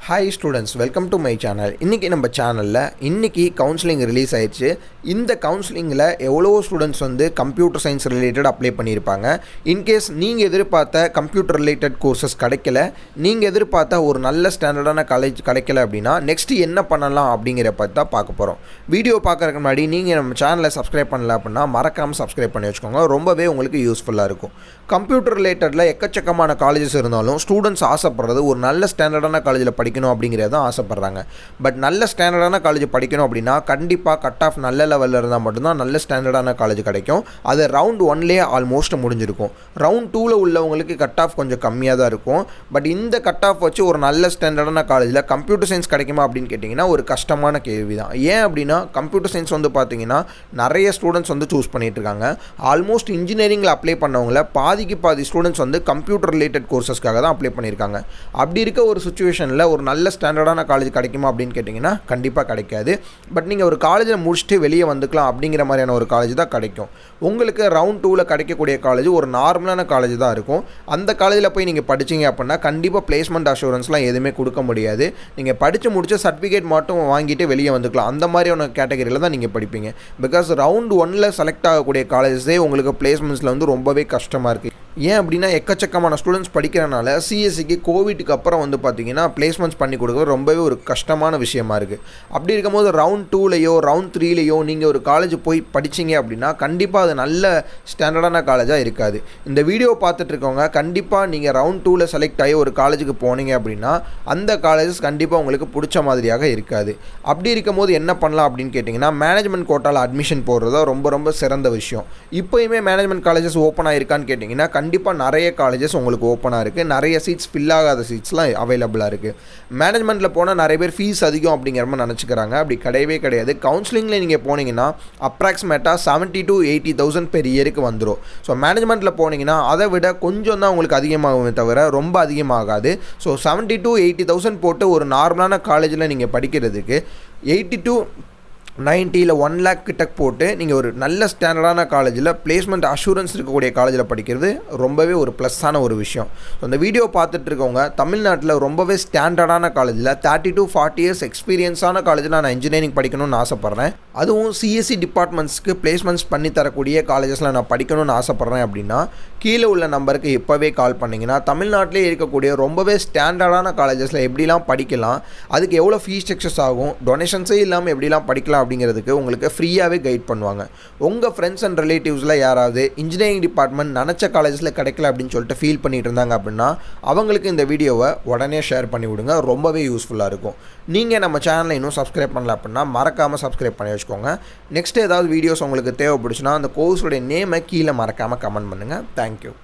Hi students, welcome to my channel. இன்றைக்கி நம்ம சேனலில் கவுன்சிலிங் ரிலீஸ் ஆயிடுச்சு. இந்த கவுன்சிலிங்கில் எவ்வளோ students computer science related apply பண்ணியிருப்பாங்க. இன்கேஸ் நீங்கள் எதிர்பார்த்த கம்ப்யூட்டர் ரிலேட்டட் கோர்சஸ் கிடைக்கல, நீங்கள் எதிர்பார்த்த ஒரு நல்ல ஸ்டாண்டர்டான காலேஜ் கிடைக்கல அப்படின்னா நெக்ஸ்ட்டு என்ன பண்ணலாம் அப்படிங்கிற பற்றி தான் பார்க்க போகிறோம். வீடியோ பார்க்குறதுக்கு முன்னாடி நீங்கள் நம்ம சேனலை சப்ஸ்கிரைப் பண்ணல அப்படின்னா மறக்காமல் சப்ஸ்கிரைப் பண்ணி வச்சுக்கோங்க. ரொம்பவே உங்களுக்கு யூஸ்ஃபுல்லாக இருக்கும். கம்ப்யூட்டர் ரிலேட்டடில் எக்கச்சக்கமான காலேஜஸ் இருந்தாலும் ஸ்டூடெண்ட்ஸ் ஆசைப்படுறது ஒரு நல்ல ஸ்டாண்டர்டான காலேஜில் படிக்கணும் அப்படிங்கிறத ஆசைப்படுறாங்க. பட் நல்ல ஸ்டாண்டர்டான காலேஜ் படிக்கணும் அப்படின்னா கண்டிப்பாக கட் ஆஃப் நல்ல லெவலில் இருந்தால் மட்டும்தான் நல்ல ஸ்டாண்டர்டான காலேஜ் கிடைக்கும். அது ரவுண்ட் 1லேயே ஆல்மோஸ்ட் முடிஞ்சிருக்கும். ரவுண்ட் 2ல் உள்ளவங்களுக்கு கட் ஆஃப் கொஞ்சம் கம்மியாக தான் இருக்கும். பட் இந்த கட் ஆஃப் வச்சு ஒரு நல்ல ஸ்டாண்டர்டான காலேஜில் கம்ப்யூட்டர் சயின்ஸ் கிடைக்குமா அப்படின்னு கேட்டிங்கன்னா ஒரு கஷ்டமான கேள்வி தான். ஏன் அப்படின்னா கம்ப்யூட்டர் சயின்ஸ் பார்த்தீங்கன்னா நிறைய ஸ்டூடெண்ட்ஸ் சூஸ் பண்ணிட்டு இருக்காங்க. ஆல்மோஸ்ட் இன்ஜினியரிங்கில் அப்ளை பண்ணவங்கள பாதி ஸ்டூடெண்ட்ஸ் கம்ப்யூட்டர் ரிலேட்டட் கோர்சஸ்க்காக தான் அப்ளை பண்ணியிருக்காங்க. அப்படி இருக்க ஒரு சுச்சுவேஷனில் ஒரு நல்ல ஸ்டாண்டர்டான காலேஜ் கிடைக்குமா அப்படின்னு கேட்டிங்கன்னா கண்டிப்பாக கிடைக்காது. பட் நீங்கள் ஒரு காலேஜில் முடிச்சுட்டு வெளியே வந்துக்கலாம் அப்படிங்கிற மாதிரியான ஒரு காலேஜ் தான் கிடைக்கும். உங்களுக்கு ரவுண்ட் 2ல் கிடைக்கக்கூடிய காலேஜ் ஒரு நார்மலான காலேஜ் தான் இருக்கும். அந்த காலேஜில் போய் நீங்கள் படிச்சிங்க அப்படின்னா கண்டிப்பாக பிளேஸ்மெண்ட் அஷூரன்ஸ்லாம் எதுவுமே கொடுக்க முடியாது. நீங்கள் படித்து முடிச்ச சர்டிஃபிகேட் மட்டும் வாங்கிட்டு வெளியே வந்துக்கலாம். அந்த மாதிரியான கேட்டகரியில் தான் நீங்கள் படிப்பீங்க. பிகாஸ் ரவுண்ட் 1ல் செலக்ட் ஆகக்கூடிய காலேஜஸே உங்களுக்கு பிளேஸ்மெண்ட்ஸில் ரொம்பவே கஷ்டமாக இருக்குது. ஏன் அப்படின்னா எக்கச்சக்கமான ஸ்டூடெண்ட்ஸ் படிக்கிறனால சிஎஸ்சிக்கு கோவிட்டுக்கு அப்புறம் பார்த்தீங்கன்னா பிளேஸ்மெண்ட்ஸ் பண்ணி கொடுக்குறது ரொம்பவே ஒரு கஷ்டமான விஷயமா இருக்குது. அப்படி இருக்கும்போது ரவுண்ட் 2லையோ ரவுண்ட் 3லையோ நீங்கள் ஒரு காலேஜ் போய் படிச்சிங்க அப்படின்னா கண்டிப்பாக அது நல்ல ஸ்டாண்டர்டான காலேஜாக இருக்காது. இந்த வீடியோ பார்த்துட்டு இருக்கவங்க கண்டிப்பாக நீங்கள் ரவுண்ட் 2ல் செலக்ட் ஆகி ஒரு காலேஜுக்கு போனீங்க அப்படின்னா அந்த காலேஜஸ் கண்டிப்பாக உங்களுக்கு பிடிச்ச மாதிரியாக இருக்காது. அப்படி இருக்கும்போது என்ன பண்ணலாம் அப்படின்னு கேட்டிங்கன்னா மேனேஜ்மெண்ட் கோட்டாவில் அட்மிஷன் போடுறதா ரொம்ப சிறந்த விஷயம். இப்போயுமே மேனேஜ்மெண்ட் காலேஜஸ் ஓப்பன் ஆகிருக்கான்னு கேட்டிங்கன்னா கண்டிப்பாக நிறைய காலேஜஸ் உங்களுக்கு ஓப்பனாக இருக்குது. நிறைய சீட்ஸ் ஃபில் ஆகாத சீட்ஸ்லாம் அவைலபிளாக இருக்குது. மேனேஜ்மெண்ட்டில் போனால் நிறைய பேர் ஃபீஸ் அதிகம் அப்படிங்கிற மாதிரி நினச்சிக்கிறாங்க. அப்படி கிடையவே கிடையாது. கவுன்சிலிங்கில் நீங்கள் போனீங்கன்னா அப்ராக்சிமேட்டாக 70,000 to 80,000 பெர் இயருக்கு வந்துடும். ஸோ மேனேஜ்மெண்ட்டில் போனீங்கன்னா அதை விட கொஞ்சம் தான் உங்களுக்கு அதிகமாகுமே தவிர ரொம்ப அதிகமாகாது. ஸோ 70,000 to 80,000 போட்டு ஒரு நார்மலான காலேஜில் நீங்கள் படிக்கிறதுக்கு 80 to 90 இல்லை 1 lakh கிட்ட போட்டு நீங்கள் ஒரு நல்ல ஸ்டாண்டர்டான காலேஜில் பிளேஸ்மெண்ட் அஷூரன்ஸ் இருக்கக்கூடிய காலேஜில் படிக்கிறது ரொம்பவே ஒரு ப்ளஸ்ஸான ஒரு விஷயம். ஸோ இந்த வீடியோ பார்த்துட்டு இருக்கவங்க தமிழ்நாட்டில் ரொம்பவே ஸ்டாண்டர்டான காலேஜில் 30 to 40 years எக்ஸ்பீரியன்ஸான காலேஜில் நான் இன்ஜினியரிங் படிக்கணும்னு ஆசைப்பட்றேன். அதுவும் சிஎஸ்சி டிபார்ட்மெண்ட்ஸ்க்கு பிளேஸ்மெண்ட்ஸ் பண்ணி தரக்கூடிய காலேஜஸில் நான் படிக்கணும்னு ஆசைப்பட்றேன் அப்படின்னா கீழே உள்ள நம்பருக்கு இப்போவே கால் பண்ணிங்கன்னா தமிழ்நாட்டிலே இருக்கக்கூடிய ரொம்பவே ஸ்டாண்டர்டான காலேஜஸில் எப்படிலாம் படிக்கலாம், அதுக்கு எவ்வளோ ஃபீஸ் ஸ்ட்ரக்சர்ஸ் ஆகும், டொனேஷன்ஸே இல்லாமல் எப்படிலாம் படிக்கலாம் அப்படிங்கிறதுக்கு உங்களுக்கு ஃப்ரீயாகவே கைட் பண்ணுவாங்க. உங்கள் ஃப்ரெண்ட்ஸ் அண்ட் ரிலேட்டிவ்ஸில் யாராவது இன்ஜினியரிங் டிபார்ட்மெண்ட் நினச்ச காலேஜில் கிடைக்கல அப்படின்னு சொல்லிட்டு ஃபீல் பண்ணிட்டு இருந்தாங்க அப்படின்னா அவங்களுக்கு இந்த வீடியோவை உடனே ஷேர் பண்ணி விடுங்க. ரொம்பவே யூஸ்ஃபுல்லாக இருக்கும். நீங்கள் நம்ம சேனலை இன்னும் சப்ஸ்கிரைப் பண்ணல அப்படின்னா மறக்காமல் சப்ஸ்கிரைப் பண்ணி வச்சுக்கோங்க. நெக்ஸ்ட் ஏதாவது வீடியோஸ் உங்களுக்கு தேவைப்படுச்சுன்னா அந்த கோர்ஸோடைய நேமை கீழே மறக்காமல் கமெண்ட் பண்ணுங்கள். தேங்க்யூ.